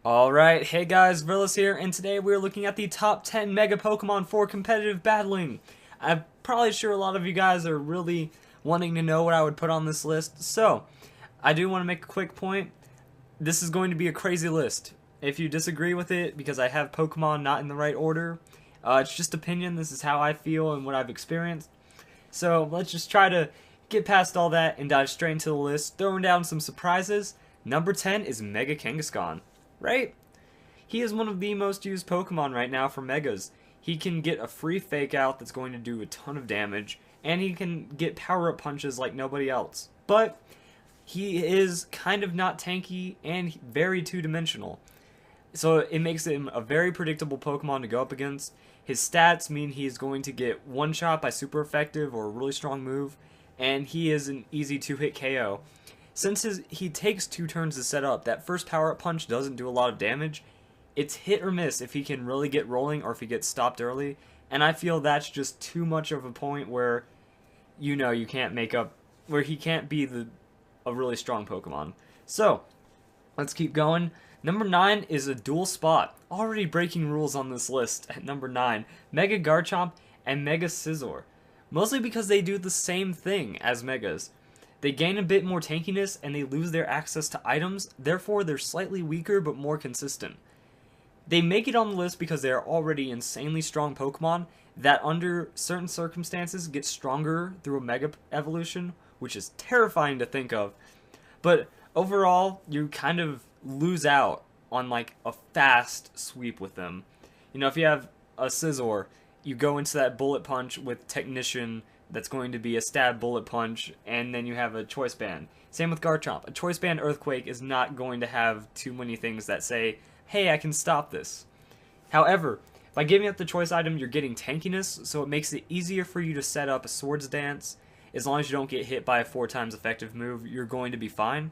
Alright, hey guys, Villas here, and today we're looking at the top 10 Mega Pokemon for competitive battling. I'm probably sure a lot of you guys are really wanting to know what I would put on this list, so I do want to make a quick point. This is going to be a crazy list. If you disagree with it because I have Pokemon not in the right order, it's just opinion. This is how I feel and what I've experienced. So let's just try to get past all that and dive straight into the list, throwing down some surprises. Number 10 is Mega Kangaskhan. Right? He is one of the most used Pokemon right now for Megas. He can get a free Fake Out that's going to do a ton of damage, and he can get power-up punches like nobody else. But he is kind of not tanky and very two-dimensional. So it makes him a very predictable Pokemon to go up against. His stats mean he's going to get one shot by super effective or a really strong move, and he is an easy two-hit KO. Since he takes 2 turns to set up, that first power-up punch doesn't do a lot of damage. It's hit or miss if he can really get rolling or if he gets stopped early. And I feel that's just too much of a point where, you can't make up, where he can't be a really strong Pokemon. So, let's keep going. Number 9 is a dual spot. Already breaking rules on this list at number 9. Mega Garchomp and Mega Scizor. Mostly because they do the same thing as Megas. They gain a bit more tankiness and they lose their access to items, therefore they're slightly weaker but more consistent. They make it on the list because they are already insanely strong Pokemon that under certain circumstances get stronger through a Mega Evolution, which is terrifying to think of. But overall, you kind of lose out on like a fast sweep with them. If you have a Scizor, you go into that Bullet Punch with Technician, that's going to be a stab bullet punch, and then you have a choice band. Same with Garchomp. A choice band Earthquake is not going to have too many things that say, hey, I can stop this. However, by giving up the choice item, you're getting tankiness, so it makes it easier for you to set up a Swords Dance. As long as you don't get hit by a 4 times effective move, you're going to be fine.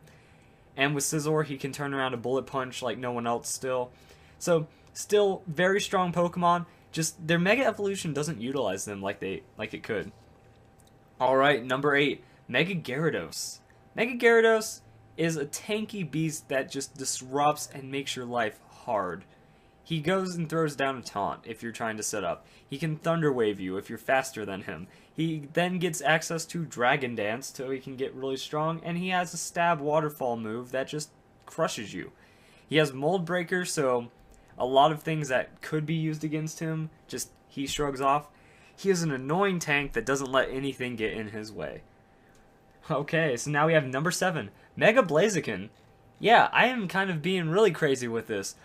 And with Scizor, he can turn around a bullet punch like no one else still. So, still very strong Pokemon, just their Mega Evolution doesn't utilize them like it could. Alright, number 8, Mega Gyarados. Mega Gyarados is a tanky beast that just disrupts and makes your life hard. He goes and throws down a taunt if you're trying to set up. He can Thunder Wave you if you're faster than him. He then gets access to Dragon Dance so he can get really strong, and he has a Stab Waterfall move that just crushes you. He has Mold Breaker, so a lot of things that could be used against him, just he shrugs off. He is an annoying tank that doesn't let anything get in his way. Okay, so now we have number 7, Mega Blaziken. Yeah, I am kind of being really crazy with this.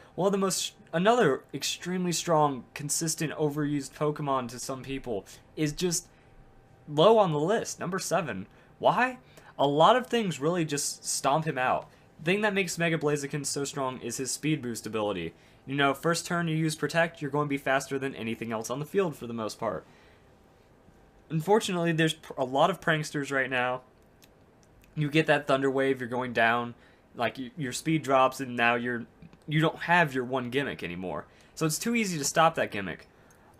Another extremely strong, consistent, overused Pokemon to some people is just low on the list, number 7. Why? A lot of things really just stomp him out. The thing that makes Mega Blaziken so strong is his speed boost ability. First turn you use Protect, you're going to be faster than anything else on the field for the most part. Unfortunately, there's a lot of pranksters right now. You get that Thunder Wave, you're going down, like your speed drops, and now you don't have your one gimmick anymore. So it's too easy to stop that gimmick.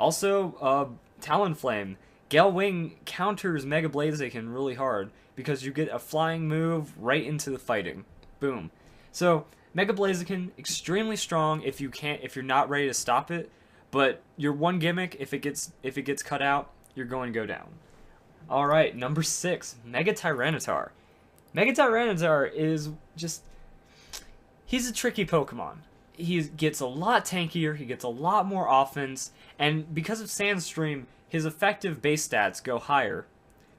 Also, Talonflame. Gale Wing counters Mega Blaziken really hard because you get a flying move right into the fighting. Boom. So Mega Blaziken, extremely strong if you're not ready to stop it, but your one gimmick, if it gets cut out, you're going to go down. Alright, number 6, Mega Tyranitar. Mega Tyranitar is just, he's a tricky Pokemon. He gets a lot tankier, he gets a lot more offense, and because of Sandstream, his effective base stats go higher.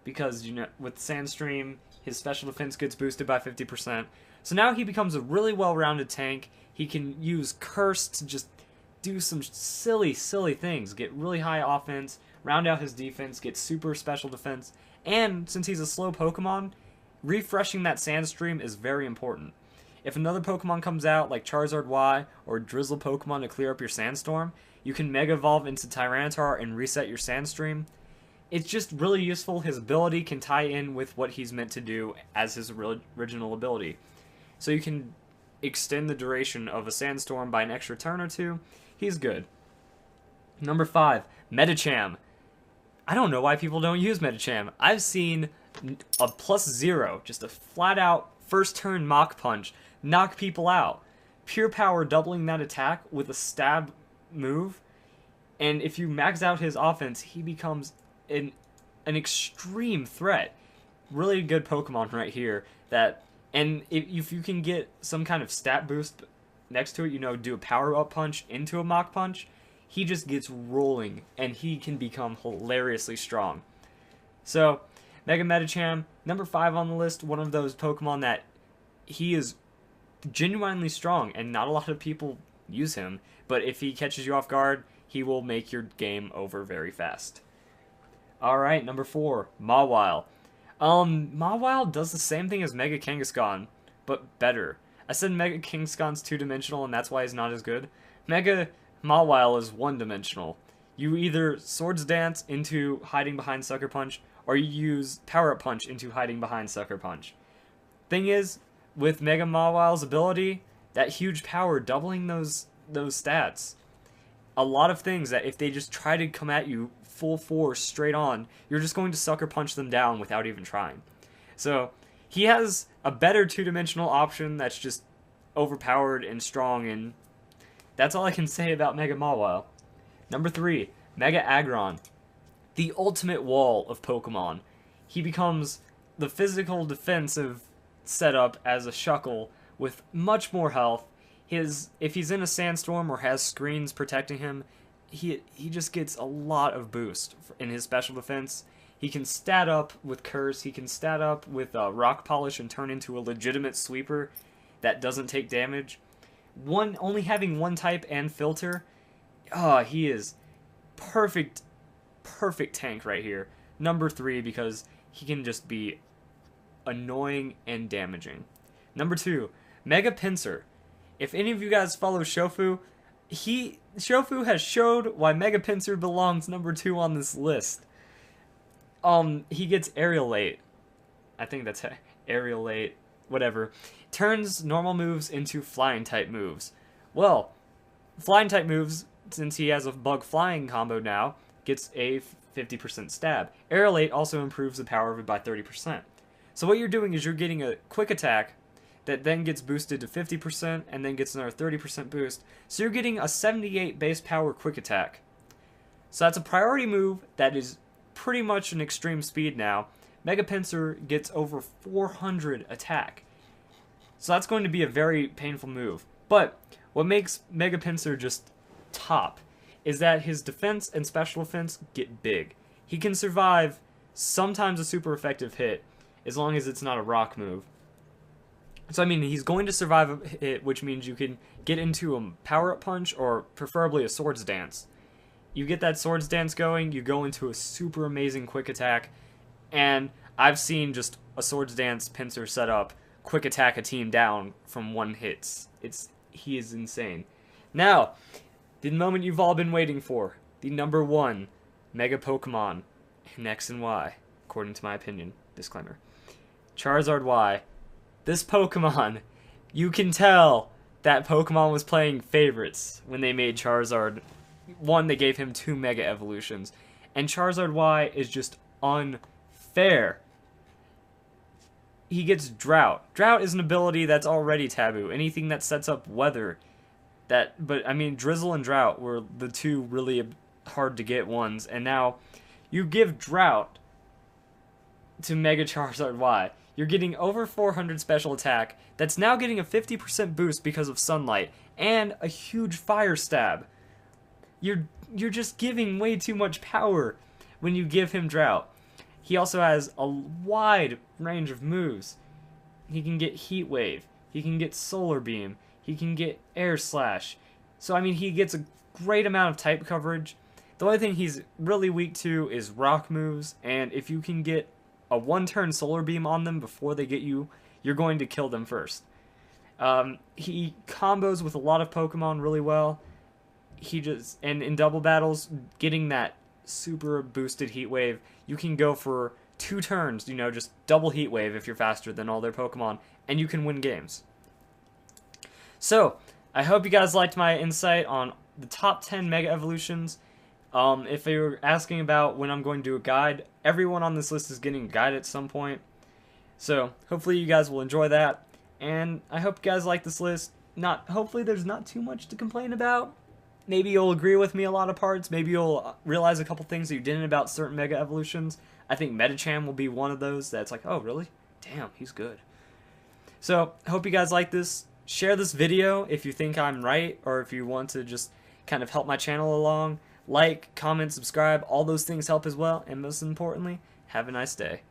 Because, with Sandstream, his special defense gets boosted by 50%. So now he becomes a really well-rounded tank. He can use Curse to just do some silly, silly things. Get really high offense, round out his defense, get super special defense. And since he's a slow Pokemon, refreshing that Sandstream is very important. If another Pokemon comes out, like Charizard Y or Drizzle Pokemon to clear up your Sandstorm, you can Mega Evolve into Tyranitar and reset your Sandstream. It's just really useful. His ability can tie in with what he's meant to do as his original ability. So you can extend the duration of a Sandstorm by an extra turn or 2. He's good. Number 5, Medicham. I don't know why people don't use Medicham. I've seen a +0, just a flat-out first turn Mach Punch, knock people out. pure power doubling that attack with a stab move. And if you max out his offense, he becomes an extreme threat. Really good Pokemon right here. And if you can get some kind of stat boost next to it, do a power up punch into a Mach Punch, he just gets rolling and he can become hilariously strong. So, Mega Medicham, number 5 on the list, one of those Pokemon that he is genuinely strong and not a lot of people use him, but if he catches you off guard, he will make your game over very fast. Alright, number 4, Mawile. Mawile does the same thing as Mega Kangaskhan, but better. I said Mega Kangaskhan's 2-dimensional and that's why he's not as good. Mega Mawile is 1-dimensional. You either Swords Dance into hiding behind Sucker Punch, or you use Power Up Punch into hiding behind Sucker Punch. Thing is, with Mega Mawile's ability, that huge power doubling those stats, a lot of things that if they just try to come at you full force straight on, you're just going to Sucker Punch them down without even trying. So he has a better 2-dimensional option that's just overpowered and strong, and that's all I can say about Mega Mawile. Number 3, Mega Aggron. The ultimate wall of Pokemon. He becomes the physical defensive setup as a Shuckle with much more health. If he's in a sandstorm or has screens protecting him, he just gets a lot of boost in his special defense. He can stat up with Curse, he can stat up with Rock Polish and turn into a legitimate sweeper that doesn't take damage. Only having one type and filter, he is perfect tank right here. Number 3, because he can just be annoying and damaging. Number 2, Mega Pinsir. If any of you guys follow Shofu, Shofu has showed why Mega Pinsir belongs number 2 on this list. He gets Aerialate. I think that's Aerialate, whatever. Turns normal moves into flying type moves. Well, flying type moves, since he has a bug flying combo now, gets a 50% stab. Aerialate also improves the power of it by 30%. So what you're doing is you're getting a quick attack that then gets boosted to 50% and then gets another 30% boost. So you're getting a 78 base power quick attack. So that's a priority move that is pretty much an extreme speed now. Mega Pinsir gets over 400 attack. So that's going to be a very painful move. But what makes Mega Pinsir just top is that his defense and special defense get big. He can survive sometimes a super effective hit as long as it's not a rock move. So I mean, he's going to survive a hit, which means you can get into a power-up punch or preferably a Swords Dance. You get that Swords Dance going, you go into a super amazing quick attack, and I've seen just a Swords Dance Pinsir set up quick attack a team down from one hit. He is insane. Now, the moment you've all been waiting for, the number 1 Mega Pokemon in X and Y, according to my opinion. Disclaimer. Charizard Y. This Pokemon, you can tell that Pokemon was playing favorites when they made Charizard. One, they gave him 2 Mega Evolutions, and Charizard Y is just unfair. He gets Drought. Drought is an ability that's already taboo. Anything that sets up weather. But I mean, Drizzle and Drought were the 2 really hard to get ones, and now you give Drought to Mega Charizard Y. You're getting over 400 special attack that's now getting a 50% boost because of Sunlight and a huge Fire Stab. You're just giving way too much power when you give him Drought. He also has a wide range of moves. He can get Heat Wave, he can get Solar Beam, he can get Air Slash. So I mean, he gets a great amount of type coverage. The only thing he's really weak to is rock moves, and if you can get a 1-turn Solar Beam on them before they get you, you're going to kill them first. He combos with a lot of Pokemon really well. And in double battles, getting that super boosted Heat Wave, you can go for 2 turns, just double Heat Wave if you're faster than all their Pokemon, and you can win games. So, I hope you guys liked my insight on the top 10 Mega Evolutions. If you were asking about when I'm going to do a guide, everyone on this list is getting a guide at some point. So, hopefully you guys will enjoy that. And I hope you guys like this list. hopefully there's not too much to complain about. Maybe you'll agree with me a lot of parts. Maybe you'll realize a couple things that you didn't about certain Mega Evolutions. I think Metacham will be one of those that's like, oh, really? Damn, he's good. So, hope you guys like this. Share this video if you think I'm right, or if you want to just kind of help my channel along. Like, comment, subscribe, all those things help as well. And most importantly, have a nice day.